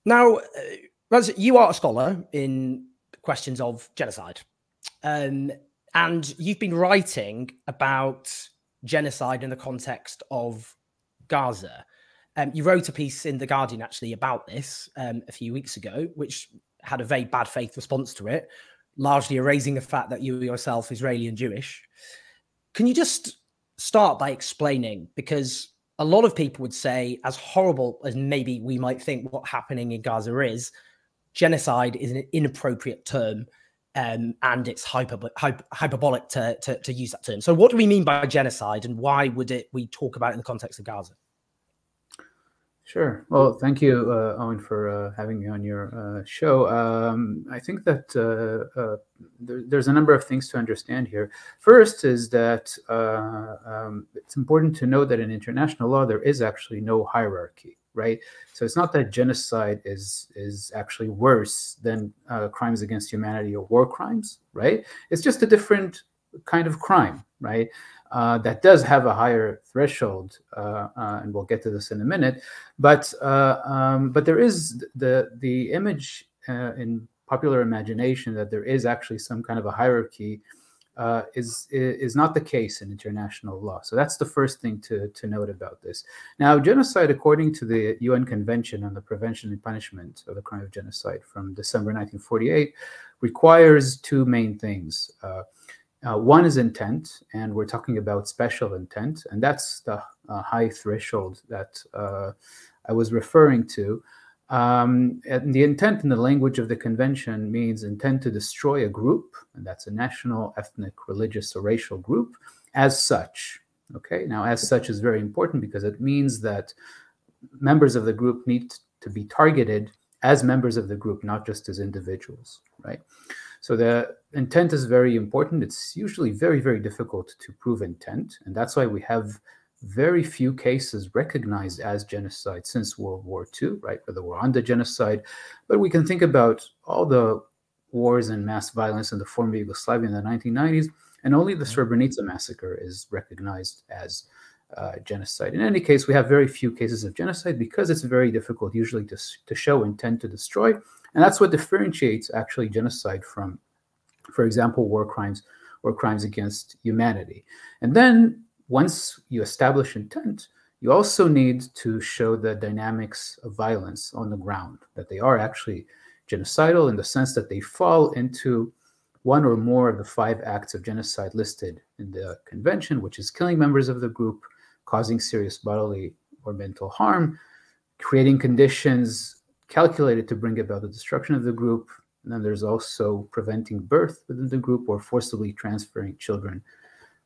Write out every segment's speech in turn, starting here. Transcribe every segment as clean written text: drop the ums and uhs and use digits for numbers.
Now, Raz, you are a scholar in questions of genocide, and you've been writing about genocide in the context of Gaza. You wrote a piece in The Guardian, actually, about this a few weeks ago, which had a very bad faith response to it, largely erasing the fact that you yourself Israeli and Jewish. Can you just start by explaining, because a lot of people would say, as horrible as maybe we might think what happening in Gaza is, genocide is an inappropriate term, and it's hyperbolic to use that term. So what do we mean by genocide, and why would we talk about it in the context of Gaza? Sure. Well, thank you, Owen, for having me on your show. I think that there's a number of things to understand here. First is that it's important to know that in international law, there is actually no hierarchy, right? So it's not that genocide is actually worse than crimes against humanity or war crimes, right? It's just a different kind of crime, right? That does have a higher threshold, and we'll get to this in a minute. But there is the image in popular imagination that there is actually some kind of a hierarchy is not the case in international law. So that's the first thing to note about this. Now, genocide, according to the UN Convention on the Prevention and Punishment of the Crime of Genocide from December 1948, requires two main things. One is intent, and we're talking about special intent, and that's the high threshold that I was referring to. And the intent in the language of the convention means intent to destroy a group, and that's a national, ethnic, religious, or racial group, as such. Okay, now as such is very important because it means that members of the group need to be targeted as members of the group, not just as individuals, right? So the intent is very important. It's usually very, very difficult to prove intent. And that's why we have very few cases recognized as genocide since World War II, right? For the Rwanda genocide. But we can think about all the wars and mass violence in the former Yugoslavia in the 1990s, and only the Srebrenica massacre is recognized as genocide. In any case, we have very few cases of genocide because it's very difficult usually to show intent to destroy. And that's what differentiates actually genocide from, for example, war crimes or crimes against humanity. And then once you establish intent, you also need to show the dynamics of violence on the ground, that they are actually genocidal in the sense that they fall into one or more of the 5 acts of genocide listed in the convention, which is killing members of the group, causing serious bodily or mental harm, creating conditions calculated to bring about the destruction of the group. And then there's also preventing birth within the group or forcibly transferring children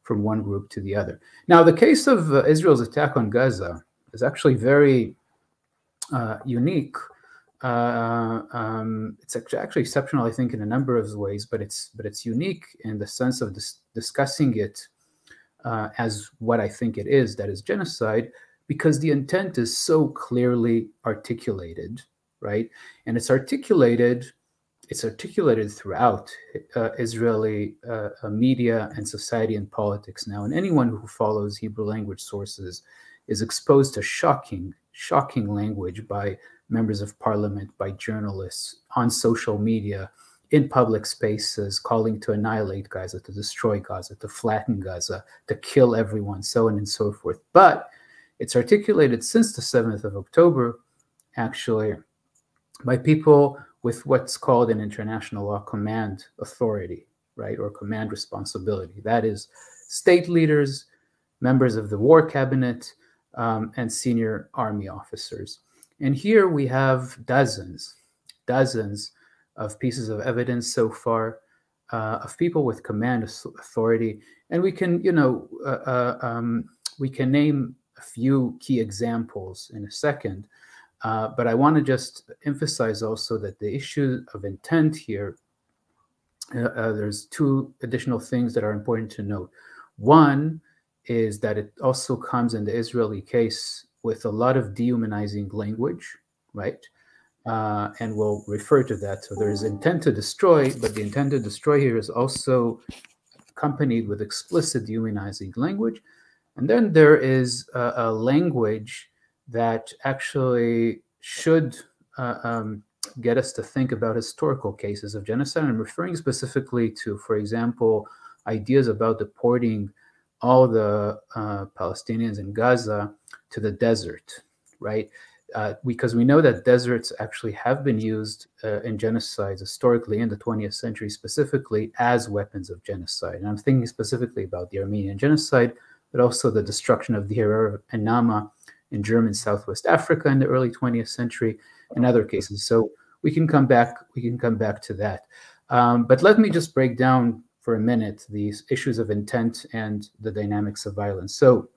from one group to the other. Now, the case of Israel's attack on Gaza is actually very unique. It's actually exceptional, I think, in a number of ways, but it's unique in the sense of discussing it as what I think it is, that is genocide, because the intent is so clearly articulated, right? And it's articulated throughout Israeli media and society and politics now. And anyone who follows Hebrew language sources is exposed to shocking language by members of parliament, by journalists, on social media, in public spaces, calling to annihilate Gaza, to destroy Gaza, to flatten Gaza, to kill everyone, so on and so forth. But it's articulated since the 7th of October, actually, by people with what's called in international law command authority, right, or command responsibility. That is state leaders, members of the war cabinet, and senior army officers. And here we have dozens of pieces of evidence so far of people with command authority. And we can, we can name a few key examples in a second. But I want to just emphasize also that the issue of intent here, there's 2 additional things that are important to note. One is that it also comes in the Israeli case with a lot of dehumanizing language, right? And we'll refer to that. So there's intent to destroy, but the intent to destroy here is also accompanied with explicit dehumanizing language. And then there is a language that actually should get us to think about historical cases of genocide. I'm referring specifically to, for example, ideas about deporting all the Palestinians in Gaza to the desert, right? Because we know that deserts actually have been used in genocides historically in the 20th century, specifically as weapons of genocide. And I'm thinking specifically about the Armenian genocide, but also the destruction of the Harar and Nama in German Southwest Africa in the early 20th century, and other cases. So we can come back to that. But let me just break down for a minute these issues of intent and the dynamics of violence. So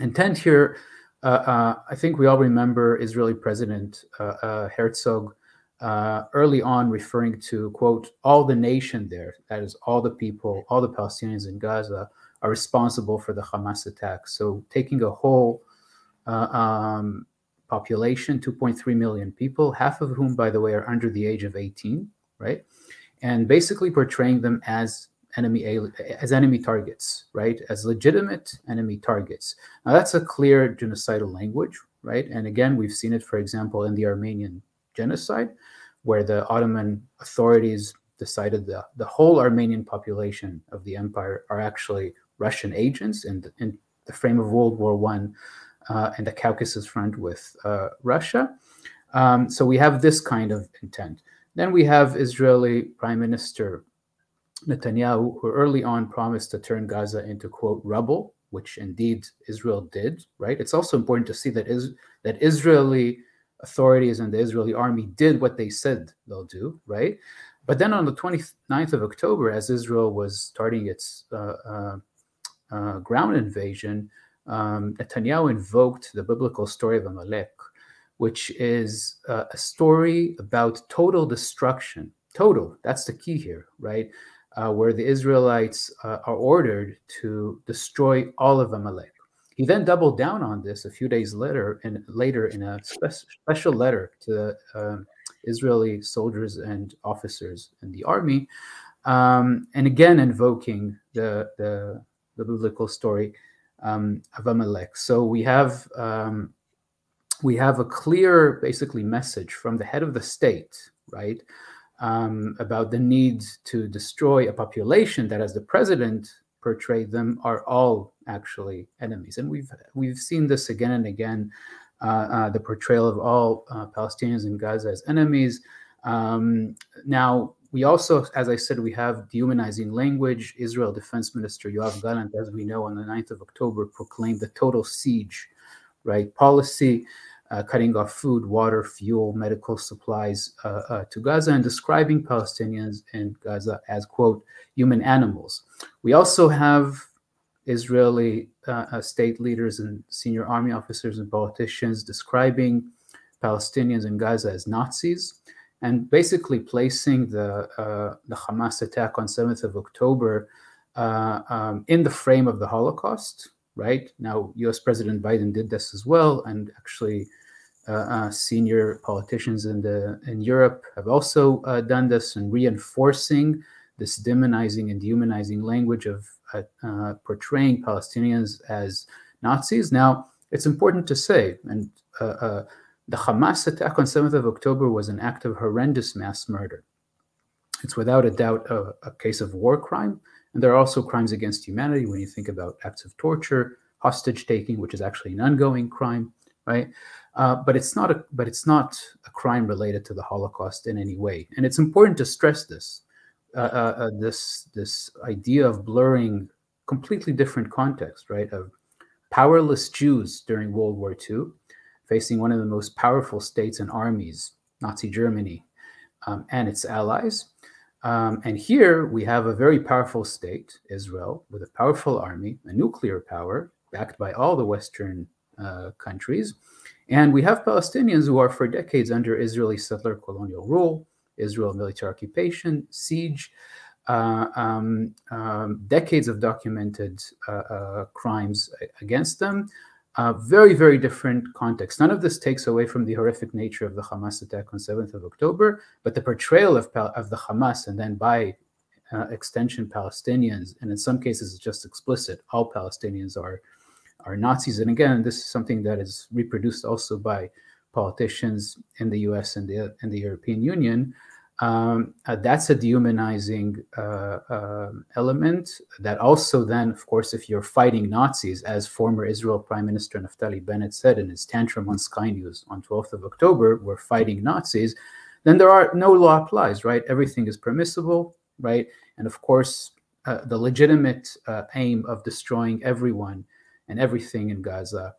intent here, I think we all remember Israeli President Herzog early on referring to, quote, all the nation there, that is all the people, all the Palestinians in Gaza are responsible for the Hamas attack. So taking a whole population, 2.3 million people, half of whom, by the way, are under the age of 18, right? And basically portraying them as enemy targets, right? As legitimate enemy targets. Now that's a clear genocidal language, right? And again, we've seen it, for example, in the Armenian genocide, where the Ottoman authorities decided the whole Armenian population of the empire are actually Russian agents in the frame of World War I and the Caucasus Front with Russia. So we have this kind of intent. Then we have Israeli Prime Minister Netanyahu, who early on promised to turn Gaza into, quote, rubble, which indeed Israel did, right? It's also important to see that Israeli authorities and the Israeli army did what they said they'll do, right? But then on the 29th of October, as Israel was starting its ground invasion, Netanyahu invoked the biblical story of Amalek, which is a story about total destruction. Total, that's the key here, right? Where the Israelites are ordered to destroy all of Amalek. He then doubled down on this a few days later in a special letter to Israeli soldiers and officers in the army, and again invoking the biblical story of Amalek. So we have a clear, basically, message from the head of the state, right, about the need to destroy a population that, as the president portrayed them, are all actually enemies. And we've seen this again and again, the portrayal of all Palestinians in Gaza as enemies. Now, we also, as I said, we have dehumanizing language. Israel Defense Minister Yoav Gallant, as we know, on the 9th of October, proclaimed the total siege, right, policy, cutting off food, water, fuel, medical supplies to Gaza, and describing Palestinians in Gaza as, quote, human animals. We also have Israeli state leaders and senior army officers and politicians describing Palestinians in Gaza as Nazis, and basically placing the Hamas attack on 7th of October in the frame of the Holocaust. Right now, U.S. President Biden did this as well, and actually, senior politicians in Europe have also done this, and reinforcing this demonizing and dehumanizing language of portraying Palestinians as Nazis. Now, it's important to say, and the Hamas attack on 7th of October was an act of horrendous mass murder. It's without a doubt a case of war crime. And there are also crimes against humanity when you think about acts of torture, hostage taking, which is actually an ongoing crime, right? But it's not a crime related to the Holocaust in any way. And it's important to stress this, this idea of blurring completely different context, right? Of powerless Jews during World War II, facing one of the most powerful states and armies, Nazi Germany, and its allies. And here we have a very powerful state, Israel, with a powerful army, a nuclear power, backed by all the Western countries. And we have Palestinians who are for decades under Israeli settler colonial rule, Israel military occupation, siege, decades of documented crimes against them. Very, very different context. None of this takes away from the horrific nature of the Hamas attack on 7th of October, but the portrayal of the Hamas, and then by extension Palestinians, and in some cases it's just explicit, all Palestinians are Nazis. And again, this is something that is reproduced also by politicians in the U.S. and the European Union, that's a dehumanizing element that also then, of course, if you're fighting Nazis, as former Israel Prime Minister Naftali Bennett said in his tantrum on Sky News on 12th of October, we're fighting Nazis, then no law applies, right? Everything is permissible, right? And of course, the legitimate aim of destroying everyone and everything in Gaza,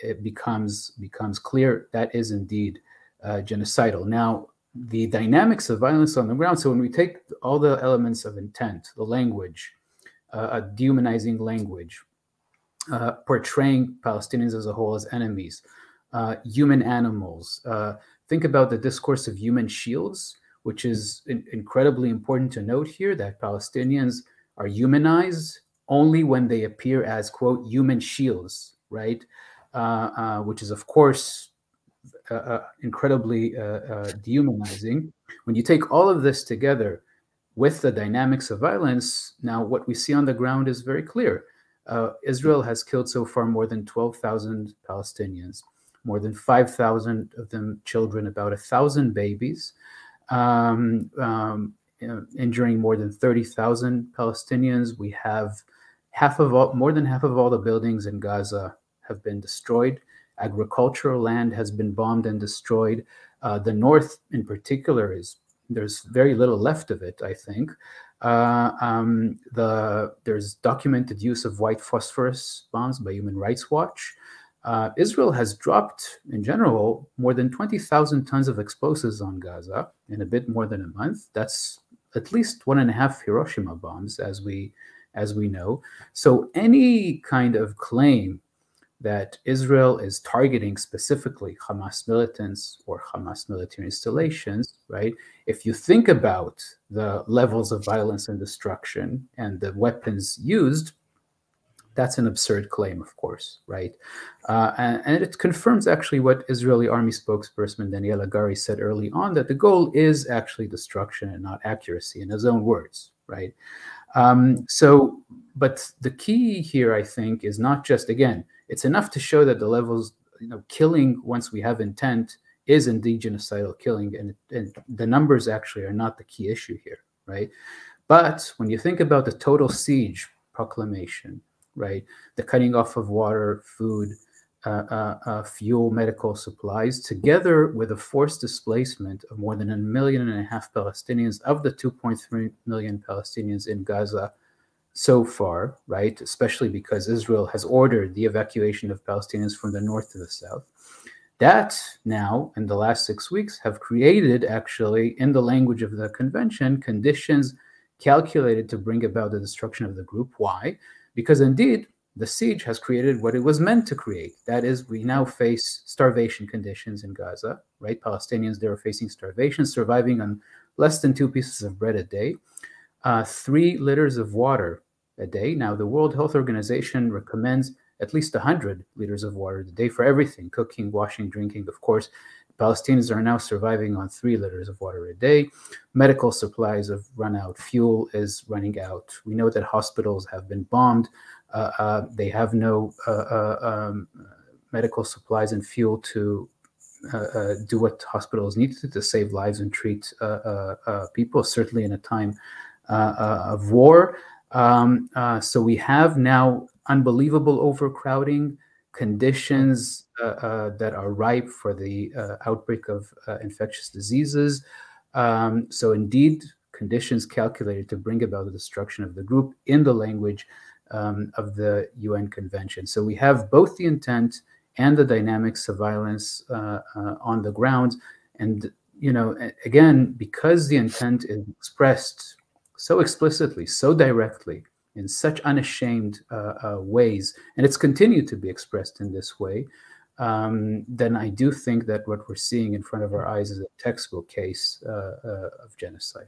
it becomes clear that is indeed genocidal. Now, the dynamics of violence on the ground. So when we take all the elements of intent, the language, a dehumanizing language, portraying Palestinians as a whole as enemies, human animals, think about the discourse of human shields, which is incredibly important to note here, that Palestinians are humanized only when they appear as, quote, human shields, right? Which is, of course, incredibly dehumanizing. When you take all of this together with the dynamics of violence, now what we see on the ground is very clear. Israel has killed so far more than 12,000 Palestinians, more than 5,000 of them children, about 1,000 babies, injuring more than 30,000 Palestinians. We have more than half of all the buildings in Gaza have been destroyed. Agricultural land has been bombed and destroyed. The north, in particular, there's very little left of it, I think. There's documented use of white phosphorus bombs by Human Rights Watch. Israel has dropped, in general, more than 20,000 tons of explosives on Gaza in a bit more than a month. That's at least 1.5 Hiroshima bombs, as we know. So any kind of claim that Israel is targeting specifically Hamas militants or Hamas military installations, right? If you think about the levels of violence and destruction and the weapons used, that's an absurd claim, of course, right? And it confirms actually what Israeli army spokesperson Daniel Hagari said early on, that the goal is actually destruction and not accuracy, in his own words, right? But the key here, I think, is not just, again, it's enough to show that the levels, killing once we have intent is indeed genocidal killing, and the numbers actually are not the key issue here, right? But when you think about the total siege proclamation, right, the cutting off of water, food, fuel, medical supplies, together with a forced displacement of more than 1.5 million Palestinians of the 2.3 million Palestinians in Gaza so far, right, especially because Israel has ordered the evacuation of Palestinians from the north to the south, that now, in the last 6 weeks, have created, actually, in the language of the convention, conditions calculated to bring about the destruction of the group. Why? Because indeed, the siege has created what it was meant to create. That is, we now face starvation conditions in Gaza, right? Palestinians, they are facing starvation, surviving on less than 2 pieces of bread a day, 3 liters of water a day. Now, the World Health Organization recommends at least 100 liters of water a day for everything, cooking, washing, drinking. Of course, Palestinians are now surviving on 3 liters of water a day. Medical supplies have run out. Fuel is running out. We know that hospitals have been bombed. They have no medical supplies and fuel to do what hospitals need to save lives and treat people, certainly in a time of war. So we have now unbelievable overcrowding, conditions that are ripe for the outbreak of infectious diseases. So indeed, conditions calculated to bring about the destruction of the group in the language of the UN Convention. So we have both the intent and the dynamics of violence on the ground. And, again, because the intent is expressed so explicitly, so directly, in such unashamed ways, and it's continued to be expressed in this way, then I do think that what we're seeing in front of our eyes is a textbook case of genocide.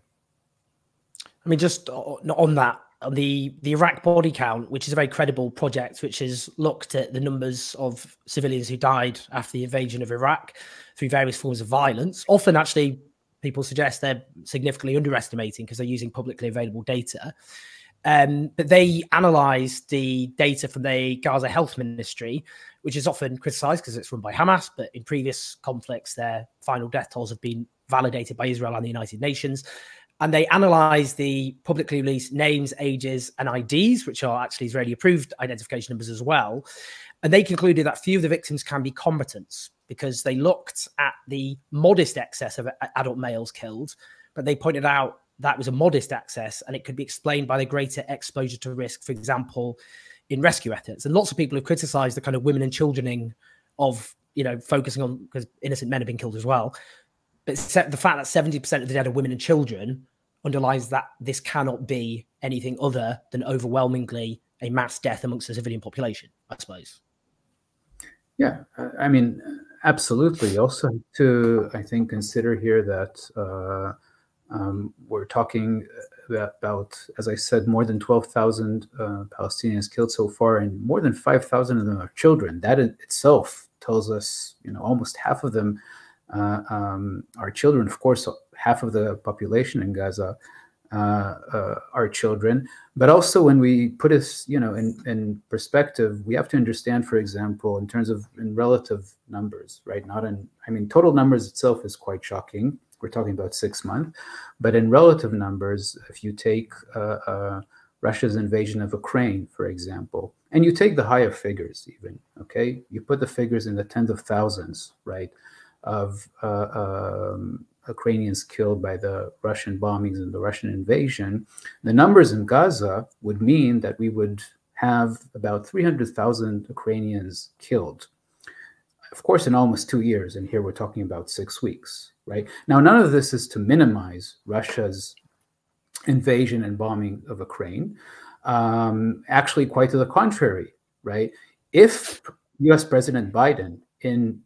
I mean, just on that, on the Iraq body count, which is a very credible project, which has looked at the numbers of civilians who died after the invasion of Iraq through various forms of violence. Often, actually, people suggest they're significantly underestimating because they're using publicly available data. But they analysed the data from the Gaza Health Ministry, which is often criticised because it's run by Hamas, but in previous conflicts, their final death tolls have been validated by Israel and the United Nations. And they analysed the publicly released names, ages, and IDs, which are actually Israeli-approved identification numbers as well. And they concluded that few of the victims can be combatants because they looked at the modest excess of adult males killed, but they pointed out that was a modest excess and it could be explained by the greater exposure to risk, for example, in rescue efforts. And lots of people have criticised the kind of women and childrening of, focusing on, because innocent men have been killed as well. But the fact that 70% of the dead are women and children underlies that this cannot be anything other than overwhelmingly a mass death amongst the civilian population, I suppose. Yeah, I mean, absolutely. Also to, I think, consider here that we're talking about, as I said, more than 12,000 Palestinians killed so far, and more than 5,000 of them are children. That in itself tells us, almost half of them are children. Of course, half of the population in Gaza are children. But also, when we put this, in perspective, we have to understand, for example, in relative numbers, right? Total numbers itself is quite shocking. We're talking about 6 months, but in relative numbers, if you take Russia's invasion of Ukraine, for example, and you take the higher figures even, okay, you put the figures in the tens of thousands, right, of Ukrainians killed by the Russian bombings and the Russian invasion, the numbers in Gaza would mean that we would have about 300,000 Ukrainians killed. Of course, in almost 2 years, and here we're talking about 6 weeks, right? Now, none of this is to minimize Russia's invasion and bombing of Ukraine. Actually, quite to the contrary, right? If US President Biden in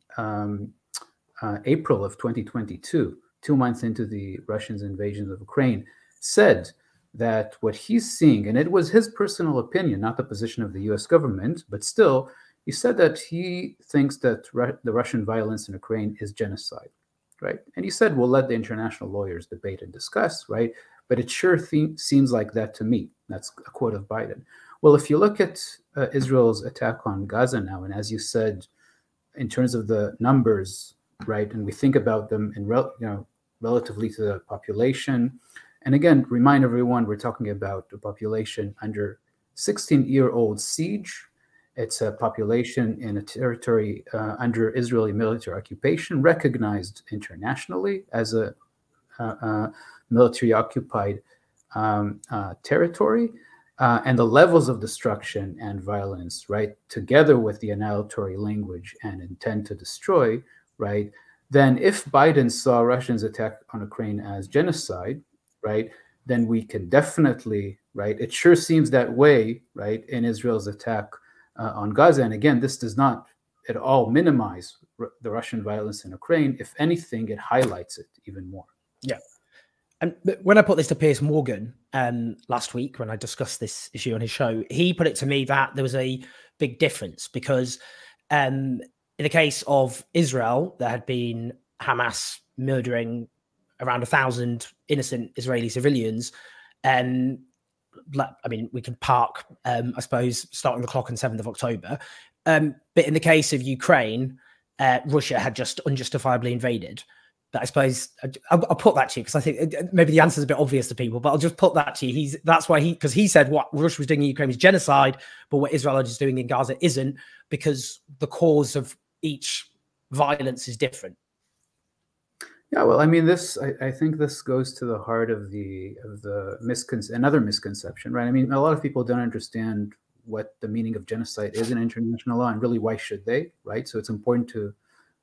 April of 2022, 2 months into the Russians' invasion of Ukraine, said that what he's seeing, and it was his personal opinion, not the position of the US government, but still, he said that he thinks that the Russian violence in Ukraine is genocide, right? And he said, we'll let the international lawyers debate and discuss, right? But it sure seems like that to me. That's a quote of Biden. Well, if you look at Israel's attack on Gaza now, and as you said, in terms of the numbers, right, and we think about them in relatively to the population, and again, remind everyone, we're talking about a population under 16-year-old siege. It's a population in a territory under Israeli military occupation, recognized internationally as a military-occupied territory, and the levels of destruction and violence, right, together with the annihilatory language and intent to destroy, right, then if Biden saw Russians' attack on Ukraine as genocide, right, then we can definitely, right, it sure seems that way, right, in Israel's attack on Gaza. And again, this does not at all minimize the Russian violence in Ukraine. If anything, it highlights it even more. Yeah. And when I put this to Piers Morgan last week, when I discussed this issue on his show, he put it to me that there was a big difference because in the case of Israel, there had been Hamas murdering around 1,000 innocent Israeli civilians. I mean, we can park, I suppose, starting the clock on 7th of October. But in the case of Ukraine, Russia had just unjustifiably invaded. But I suppose I'll put that to you because I think maybe the answer is a bit obvious to people, but I'll just put that to you. That's why because he said what Russia was doing in Ukraine was genocide, but what Israel is doing in Gaza isn't, because the cause of each violence is different. Yeah, well, I mean, I think this goes to the heart of another misconception, right? I mean, a lot of people don't understand what the meaning of genocide is in international law, and really, why should they, right? So it's important to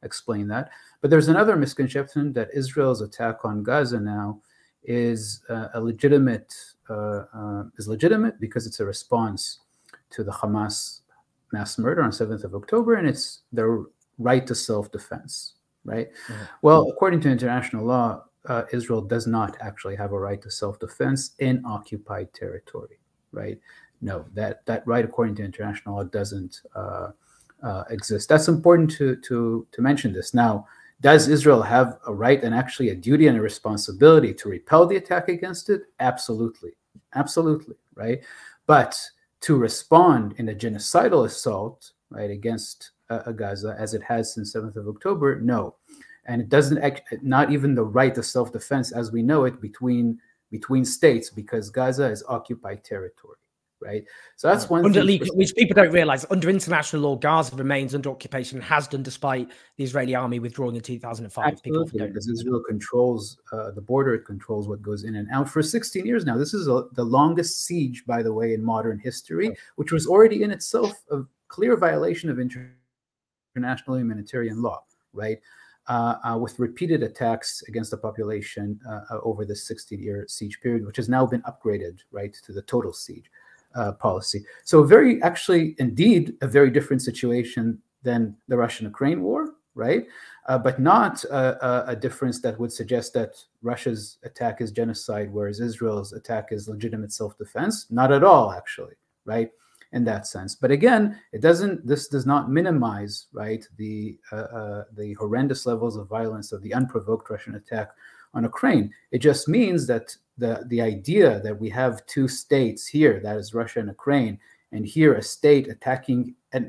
explain that. But there's another misconception that Israel's attack on Gaza now is legitimate because it's a response to the Hamas mass murder on 7th of October, and it's their right to self-defense, right? Mm-hmm. Well, according to international law, Israel does not actually have a right to self-defense in occupied territory, right? No, that right, according to international law, doesn't exist. That's important to mention this. Now, does Israel have a right and actually a duty and a responsibility to repel the attack against it? Absolutely. absolutely, right? But to respond in a genocidal assault, right, against Gaza, as it has since 7th of October, no. And it doesn't, not even the right to self-defense as we know it between states, because Gaza is occupied territory, right? So that's one thing. Which people don't realize, under international law, Gaza remains under occupation, has done despite the Israeli army withdrawing in 2005. Absolutely, because Israel controls the border, it controls what goes in and out for 16 years now. This is the longest siege, by the way, in modern history, which was already in itself a clear violation of international humanitarian law, right? With repeated attacks against the population over this 16-year siege period, which has now been upgraded, right, to the total siege policy. So indeed, a very different situation than the Russian-Ukraine war, right? But not a difference that would suggest that Russia's attack is genocide, whereas Israel's attack is legitimate self-defense. Not at all, actually, right? In that sense. But again, this does not minimize, right, the horrendous levels of violence of the unprovoked Russian attack on Ukraine. It just means that the idea that we have two states here, that is Russia and Ukraine, and here a state attacking a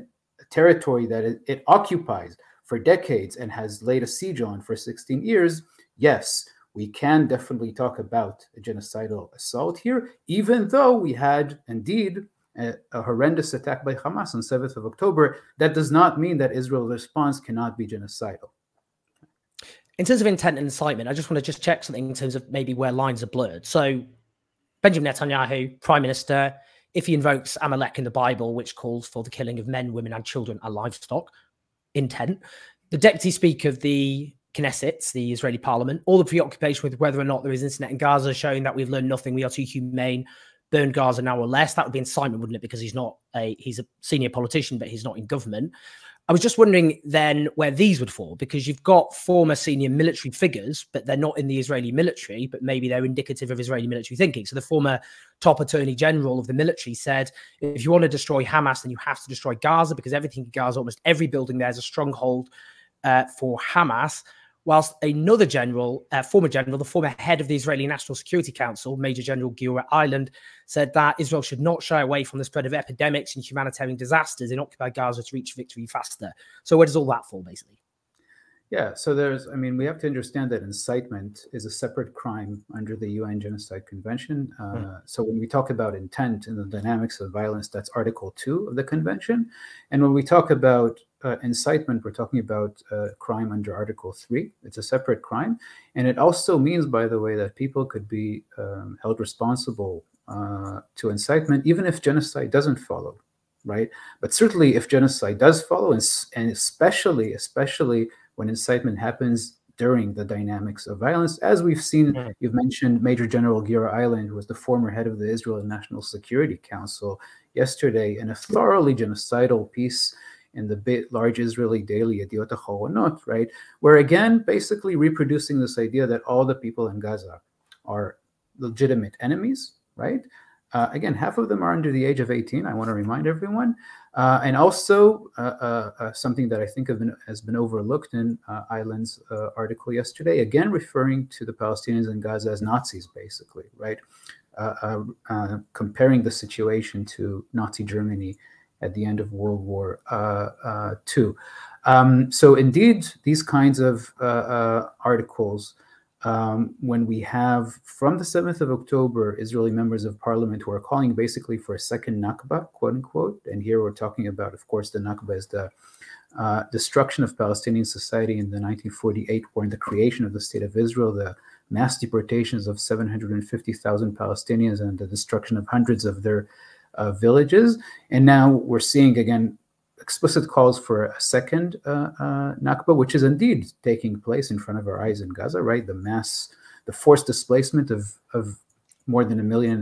territory that it occupies for decades and has laid a siege on for 16 years, yes, we can definitely talk about a genocidal assault here, even though we had indeed a horrendous attack by Hamas on 7th of October. That does not mean that Israel's response cannot be genocidal. In terms of intent and incitement, I just want to check something in terms of maybe where lines are blurred. So Benjamin Netanyahu, Prime Minister, if he invokes Amalek in the Bible, which calls for the killing of men, women, and children and livestock, intent. The Deputy Speaker of the Knesset, the Israeli Parliament, all the preoccupation with whether or not there is incident in Gaza, showing that we've learned nothing, we are too humane, burn Gaza now or less. That would be incitement, wouldn't it? Because he's a senior politician, but he's not in government. I was just wondering then where these would fall, because you've got former senior military figures, but they're not in the Israeli military, but maybe they're indicative of Israeli military thinking. So the former top attorney general of the military said, if you want to destroy Hamas, then you have to destroy Gaza, because everything in Gaza, almost every building there is a stronghold for Hamas. Whilst another general, former general, the former head of the Israeli National Security Council, Major General Giora Eiland, said that Israel should not shy away from the spread of epidemics and humanitarian disasters in occupied Gaza to reach victory faster. So where does all that fall, basically? Yeah, so we have to understand that incitement is a separate crime under the UN Genocide Convention. So when we talk about intent and the dynamics of violence, that's Article 2 of the Convention. And when we talk about incitement, we're talking about crime under Article 3. It's a separate crime. And it also means, by the way, that people could be held responsible to incitement, even if genocide doesn't follow, right? But certainly if genocide does follow, and especially when incitement happens during the dynamics of violence, as we've seen. You've mentioned Major General Giora Eiland, who was the former head of the Israel National Security Council, yesterday in a thoroughly genocidal piece in the large Israeli daily Yediot HaChoronot, right, where again, basically reproducing this idea that all the people in Gaza are legitimate enemies, right? Again, half of them are under the age of 18. I want to remind everyone. And also something that I think has been overlooked in Eiland's article yesterday, again, referring to the Palestinians in Gaza as Nazis, basically, right? Comparing the situation to Nazi Germany at the end of World War II. So indeed, these kinds of articles, when we have from the 7th of October, Israeli members of parliament who are calling basically for a second Nakba, quote unquote. And here we're talking about, of course, the Nakba is the destruction of Palestinian society in the 1948 war and the creation of the state of Israel, the mass deportations of 750,000 Palestinians and the destruction of hundreds of their villages. And now we're seeing, again, explicit calls for a second Nakba, which is indeed taking place in front of our eyes in Gaza, right? The forced displacement of more than 1.5 million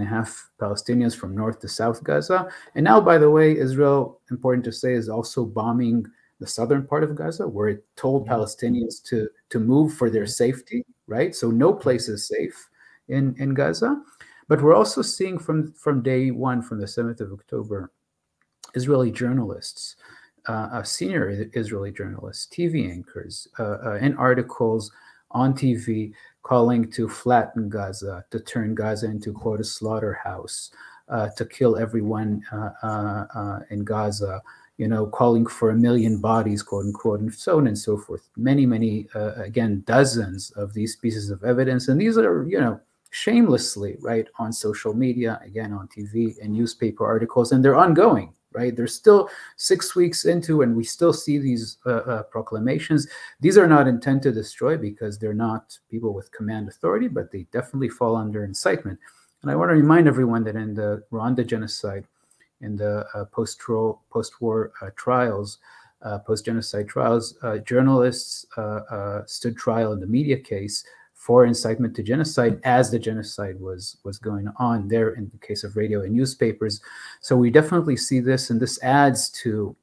Palestinians from north to south Gaza. And now, by the way, Israel, important to say, is also bombing the southern part of Gaza, where it told Palestinians to move for their safety, right? So no place is safe in Gaza. But we're also seeing from day one, from the 7th of October, Israeli journalists, senior Israeli journalists, TV anchors, in articles on TV calling to flatten Gaza, to turn Gaza into, quote, a slaughterhouse, to kill everyone in Gaza, calling for 1 million bodies, quote unquote, and so on and so forth. Many, again, dozens of these pieces of evidence. And these are, shamelessly, right, on social media, again, on TV and newspaper articles, and they're ongoing, right? They're still 6 weeks into, and we still see these proclamations. These are not intent to destroy because they're not people with command authority, but they definitely fall under incitement. And I want to remind everyone that in the Rwanda genocide, in the post-war trials, post-genocide trials, journalists stood trial in the media case for incitement to genocide as the genocide was going on there in the case of radio and newspapers. So we definitely see this, and this adds to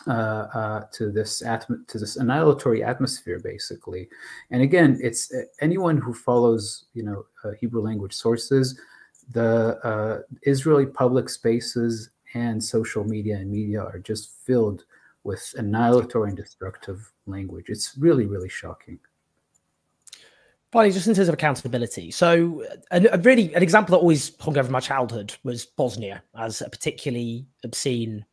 this annihilatory atmosphere, basically. And again, it's anyone who follows, Hebrew language sources, the Israeli public spaces and social media and media are just filled with annihilatory and destructive language. It's really, really shocking. Finally, just in terms of accountability. So an example that always hung over my childhood was Bosnia as a particularly obscene,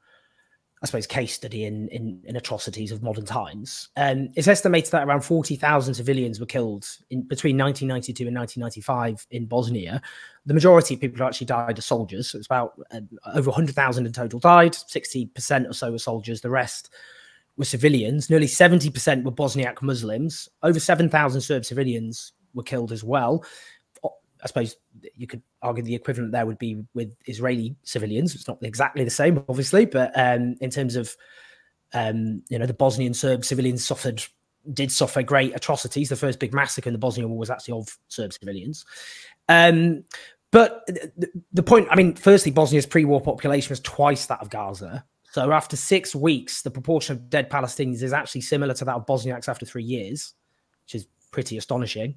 I suppose, case study in atrocities of modern times. It's estimated that around 40,000 civilians were killed between 1992 and 1995 in Bosnia. The majority of people who actually died are soldiers. So it's about over 100,000 in total died. 60% or so were soldiers. The rest were civilians. Nearly 70% were Bosniak Muslims. Over 7,000 Serb civilians were killed as well. I suppose you could argue the equivalent there would be with Israeli civilians. It's not exactly the same, obviously, but in terms of, the Bosnian Serb civilians did suffer great atrocities. The first big massacre in the Bosnian War was actually of Serb civilians. But the point, firstly, Bosnia's pre-war population was twice that of Gaza. So after 6 weeks, the proportion of dead Palestinians is actually similar to that of Bosniaks after 3 years, which is pretty astonishing.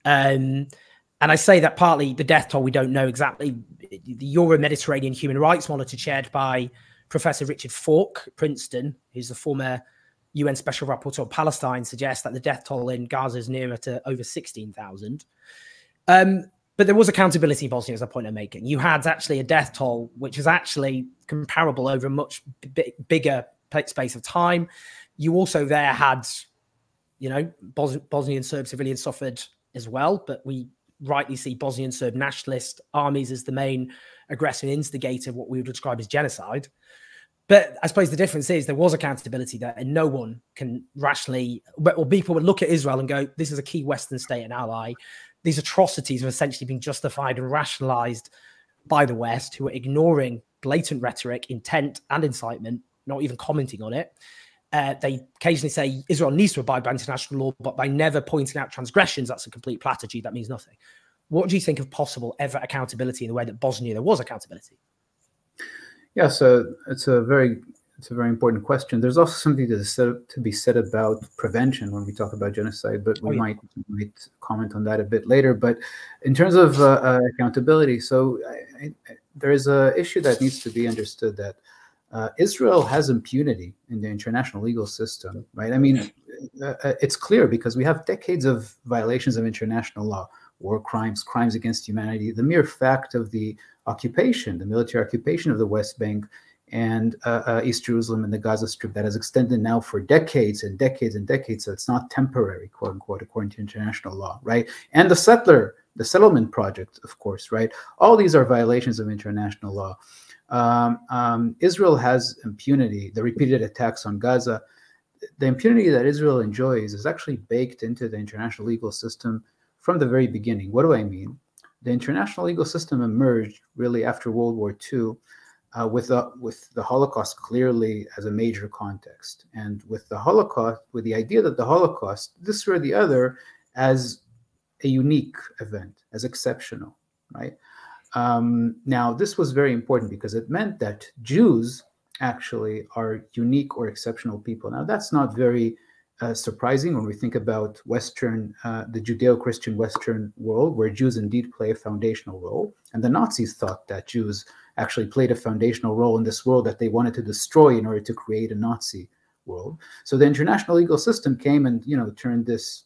And I say that partly the death toll, we don't know exactly. The Euro-Mediterranean Human Rights Monitor, chaired by Professor Richard Falk at Princeton, who's the former UN Special Rapporteur on Palestine, suggests that the death toll in Gaza is nearer to over 16,000. But there was accountability in Bosnia, is the point I'm making. You had actually a death toll, which is actually comparable over a much bigger space of time. You also there had, Bosnian Serb civilians suffered as well, but we rightly see Bosnian Serb nationalist armies as the main aggressor and instigator of what we would describe as genocide. But I suppose the difference is there was accountability there, and no one can rationally, or people would look at Israel and go, this is a key Western state and ally. These atrocities have essentially been justified and rationalized by the West, who are ignoring blatant rhetoric, intent, and incitement, not even commenting on it. They occasionally say Israel needs to abide by international law, but by never pointing out transgressions, that's a complete platitude. That means nothing. What do you think of possible ever accountability in the way that Bosnia there was accountability? Yeah, so it's a very important question. There's also something to be said about prevention when we talk about genocide, but we might comment on that a bit later. But in terms of accountability, so there is an issue that needs to be understood that Israel has impunity in the international legal system, right? It's clear because we have decades of violations of international law, war crimes, crimes against humanity. The mere fact of the occupation, the military occupation of the West Bank and East Jerusalem and the Gaza Strip that has extended now for decades and decades and decades. So it's not temporary, quote unquote, according to international law, right? And the settlement project, of course, right? All these are violations of international law. Israel has impunity. The repeated attacks on Gaza, the impunity that Israel enjoys is actually baked into the international legal system from the very beginning. What do I mean? The international legal system emerged really after World War II with the Holocaust clearly as a major context, and with the Holocaust, with the idea that the Holocaust, this or the other, as a unique event, as exceptional, right? Now, this was very important because it meant that Jews actually are unique or exceptional people. Now, that's not very surprising when we think about the Judeo-Christian Western world, where Jews indeed play a foundational role. And the Nazis thought that Jews actually played a foundational role in this world that they wanted to destroy in order to create a Nazi world. So the international legal system came and, turned this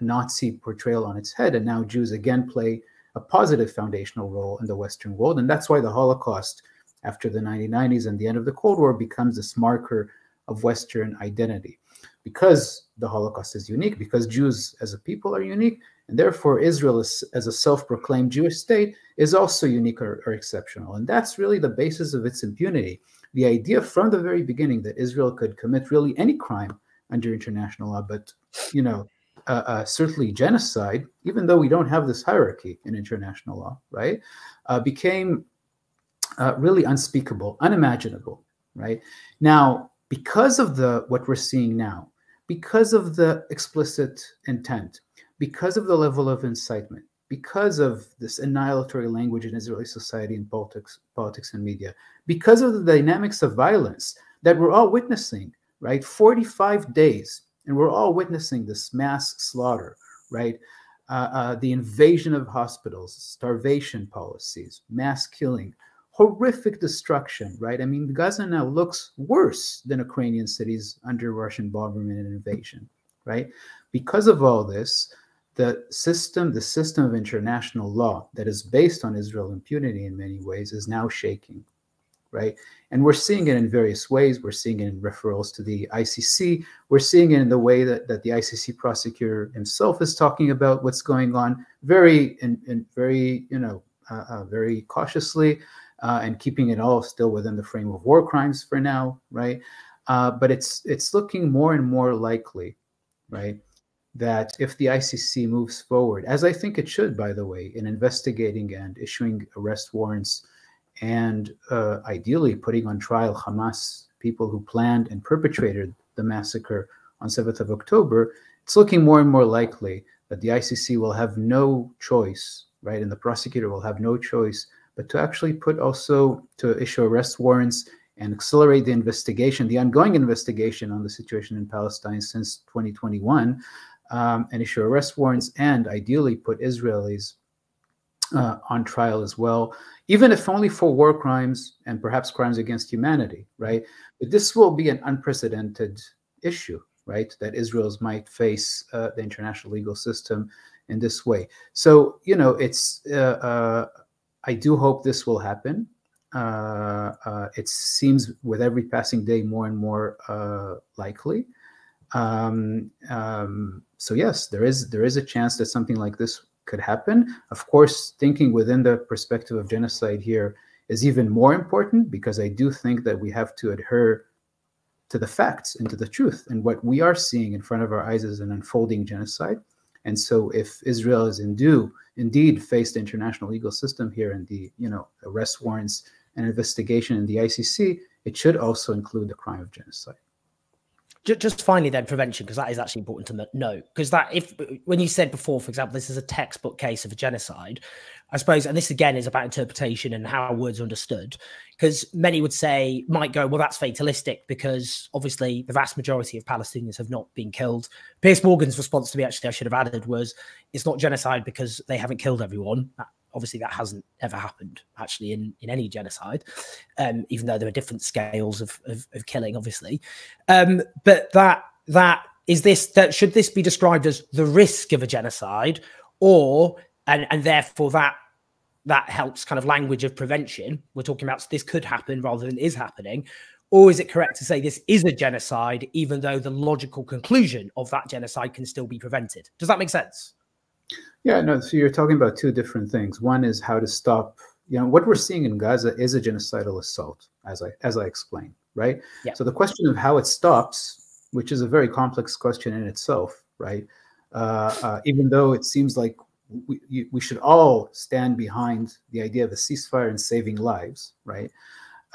Nazi portrayal on its head, and now Jews again play a positive foundational role in the Western world. And that's why the Holocaust, after the 1990s and the end of the Cold War, becomes this marker of Western identity. Because the Holocaust is unique, because Jews as a people are unique, and therefore Israel as a self-proclaimed Jewish state is also unique or exceptional. And that's really the basis of its impunity. The idea from the very beginning that Israel could commit really any crime under international law, but, you know, certainly genocide, even though we don't have this hierarchy in international law, right, became really unspeakable, unimaginable, right? Now, because of what we're seeing now, because of the explicit intent, because of the level of incitement, because of this annihilatory language in Israeli society and politics and media, because of the dynamics of violence that we're all witnessing, right? 45 days, and we're all witnessing this mass slaughter, right? The invasion of hospitals, starvation policies, mass killing, horrific destruction, right? I mean, Gaza now looks worse than Ukrainian cities under Russian bombardment and invasion, right? Because of all this, the system of international law that is based on Israel impunity in many ways is now shaking, right? And we're seeing it in various ways. We're seeing it in referrals to the ICC. We're seeing it in the way that the ICC prosecutor himself is talking about what's going on very cautiously, and keeping it all still within the frame of war crimes for now, right? But it's looking more and more likely, right, that if the ICC moves forward, as I think it should, by the way, in investigating and issuing arrest warrants and ideally putting on trial Hamas people who planned and perpetrated the massacre on 7th of October, it's looking more and more likely that the ICC will have no choice, right, and the prosecutor will have no choice but to actually to issue arrest warrants and accelerate the investigation, the ongoing investigation on the situation in Palestine since 2021, and issue arrest warrants and ideally put Israelis on trial as well, even if only for war crimes and perhaps crimes against humanity, right? But this will be an unprecedented issue, right, that Israel's might face the international legal system in this way. So, you know, I do hope this will happen. It seems with every passing day more and more likely. So yes, there is a chance that something like this could happen. Of course, thinking within the perspective of genocide here is even more important, because I do think that we have to adhere to the facts and to the truth. And what we are seeing in front of our eyes is an unfolding genocide. And so if Israel is indeed faced the international legal system here and the, you know, arrest warrants and investigation in the ICC, it should also include the crime of genocide. Just finally then, prevention, because that is actually important to note, because when you said before, for example, this is a textbook case of a genocide, I suppose, and this again is about interpretation and how words are understood, because many might go, well, that's fatalistic because obviously the vast majority of Palestinians have not been killed. Piers Morgan's response to me, actually, I should have added, was it's not genocide because they haven't killed everyone. Obviously, that hasn't ever happened, actually, in any genocide, even though there are different scales of killing, obviously. But should this be described as the risk of a genocide, and therefore that helps kind of language of prevention? We're talking about this could happen rather than is happening. Or is it correct to say this is a genocide, even though the logical conclusion of that genocide can still be prevented? Does that make sense? Yeah, no, so you're talking about two different things. One is how to stop, you know, what we're seeing in Gaza is a genocidal assault, as I explained, right? Yeah. So the question of how it stops, which is a very complex question in itself, right? Even though it seems like we should all stand behind the idea of a ceasefire and saving lives, right?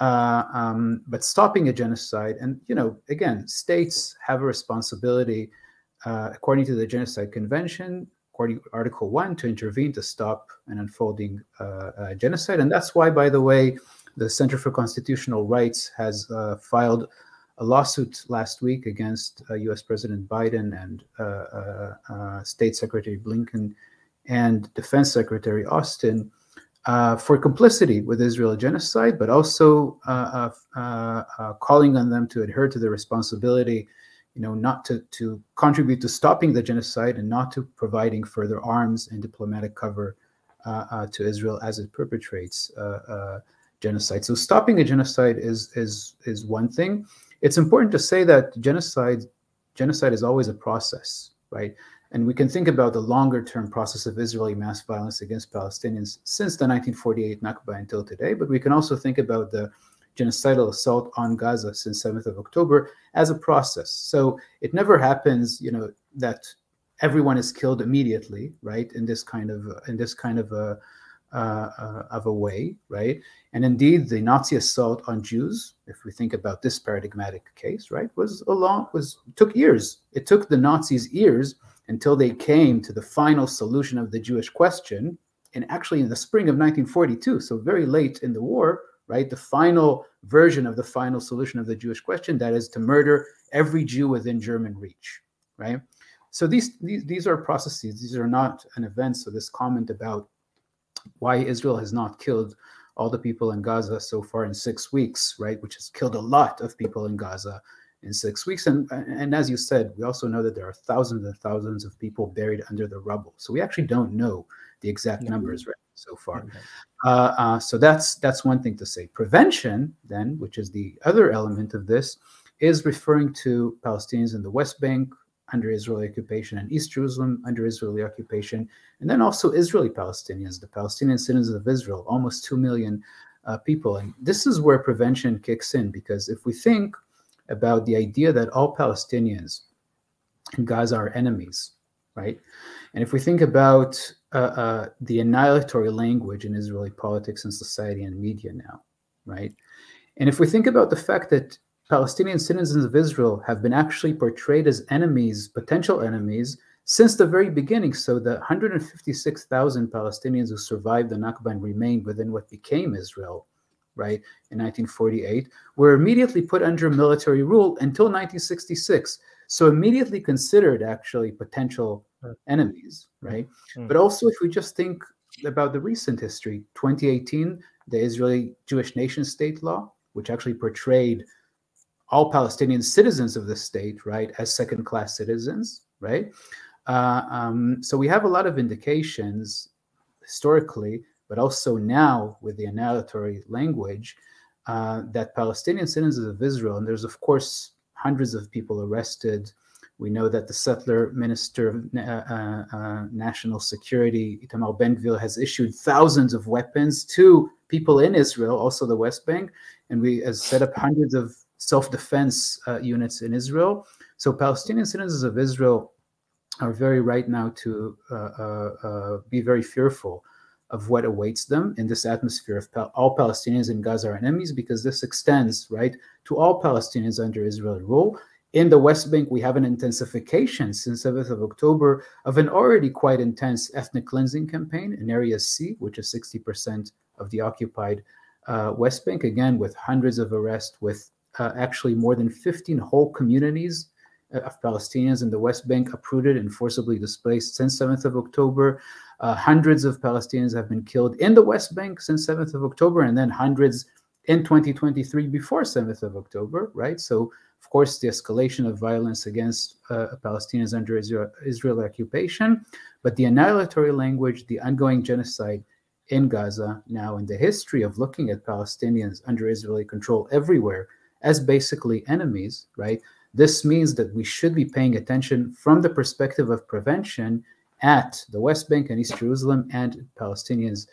But stopping a genocide, and, you know, again, states have a responsibility, according to the Genocide Convention, according to Article 1, to intervene to stop an unfolding genocide. And that's why, by the way, the Center for Constitutional Rights has filed a lawsuit last week against US President Biden and State Secretary Blinken and Defense Secretary Austin for complicity with Israel genocide, but also calling on them to adhere to their responsibility not to contribute to stopping the genocide and not to providing further arms and diplomatic cover to Israel as it perpetrates genocide. So stopping a genocide is one thing. It's important to say that genocide is always a process, right? And we can think about the longer-term process of Israeli mass violence against Palestinians since the 1948 Nakba until today, but we can also think about the genocidal assault on Gaza since 7th of October as a process. So it never happens, that everyone is killed immediately, right? In this kind of a way, right? And indeed, the Nazi assault on Jews, if we think about this paradigmatic case, right, took years. It took the Nazis years until they came to the final solution of the Jewish question, and actually in the spring of 1942, so very late in the war, right, the final version of the final solution of the Jewish question, that is to murder every Jew within German reach, right? So these are processes. These are not an event. So this comment about why Israel has not killed all the people in Gaza so far in 6 weeks, right, which has killed a lot of people in Gaza in 6 weeks. And as you said, we also know that there are thousands and thousands of people buried under the rubble. So we actually don't know the exact numbers right so far. So that's one thing to say. Prevention, then, which is the other element of this, is referring to Palestinians in the West Bank under Israeli occupation and East Jerusalem under Israeli occupation, and then also Israeli Palestinians, the Palestinian citizens of Israel, almost 2 million people. And this is where prevention kicks in, because if we think about the idea that all Palestinians in Gaza are enemies, right? And if we think about the annihilatory language in Israeli politics and society and media now, right? And if we think about the fact that Palestinian citizens of Israel have been actually portrayed as enemies, potential enemies, since the very beginning. So the 156,000 Palestinians who survived the Nakba and remained within what became Israel, right, in 1948, were immediately put under military rule until 1966. So immediately considered actually potential enemies, right? But also if we just think about the recent history, 2018, the Israeli Jewish nation state law, which actually portrayed all Palestinian citizens of the state, right, as second-class citizens, right? So we have a lot of indications historically, but also now with the annihilatory language, that Palestinian citizens of Israel, and there's of course hundreds of people arrested. We know that the settler minister of national security, Itamar Ben-Gvir, has issued thousands of weapons to people in Israel, also the West Bank, and we has set up hundreds of self-defense units in Israel. So Palestinian citizens of Israel are very right now to be very fearful of what awaits them in this atmosphere of all Palestinians in Gaza are enemies, because this extends, right, to all Palestinians under Israeli rule. In the West Bank, we have an intensification since 7th of October of an already quite intense ethnic cleansing campaign in Area C, which is 60% of the occupied West Bank, again, with hundreds of arrests, with actually more than 15 whole communities of Palestinians in the West Bank uprooted and forcibly displaced since 7th of October. Hundreds of Palestinians have been killed in the West Bank since 7th of October, and then hundreds in 2023 before 7th of October, right? So, of course, the escalation of violence against Palestinians under Israeli occupation, but the annihilatory language, the ongoing genocide in Gaza now, in the history of looking at Palestinians under Israeli control everywhere as basically enemies, right? This means that we should be paying attention from the perspective of prevention at the West Bank and East Jerusalem and Palestinians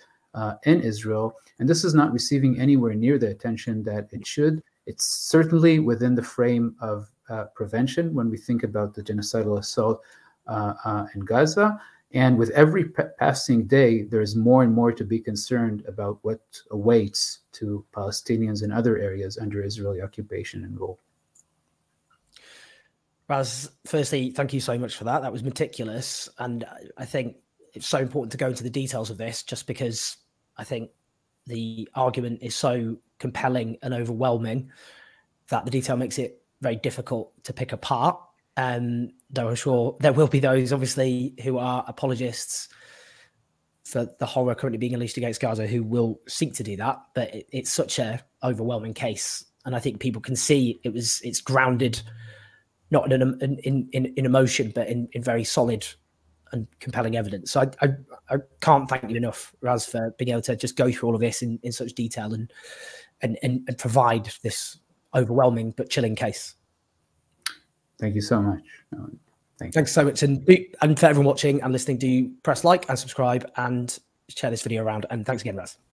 in Israel. And this is not receiving anywhere near the attention that it should. It's certainly within the frame of prevention when we think about the genocidal assault in Gaza. And with every passing day, there's more and more to be concerned about what awaits to Palestinians in other areas under Israeli occupation and rule. Raz, firstly, thank you so much for that. That was meticulous. And I think it's so important to go into the details of this, just because I think the argument is so compelling and overwhelming that the detail makes it very difficult to pick apart. Though I'm sure there will be those, obviously, who are apologists for the horror currently being unleashed against Gaza who will seek to do that. But it's such an overwhelming case. And I think people can see it's grounded not in emotion, but in very solid and compelling evidence. So I can't thank you enough, Raz, for being able to just go through all of this in such detail and provide this overwhelming but chilling case. Thank you so much. Thanks so much. And for everyone watching and listening, do press like and subscribe and share this video around. And thanks again, Raz.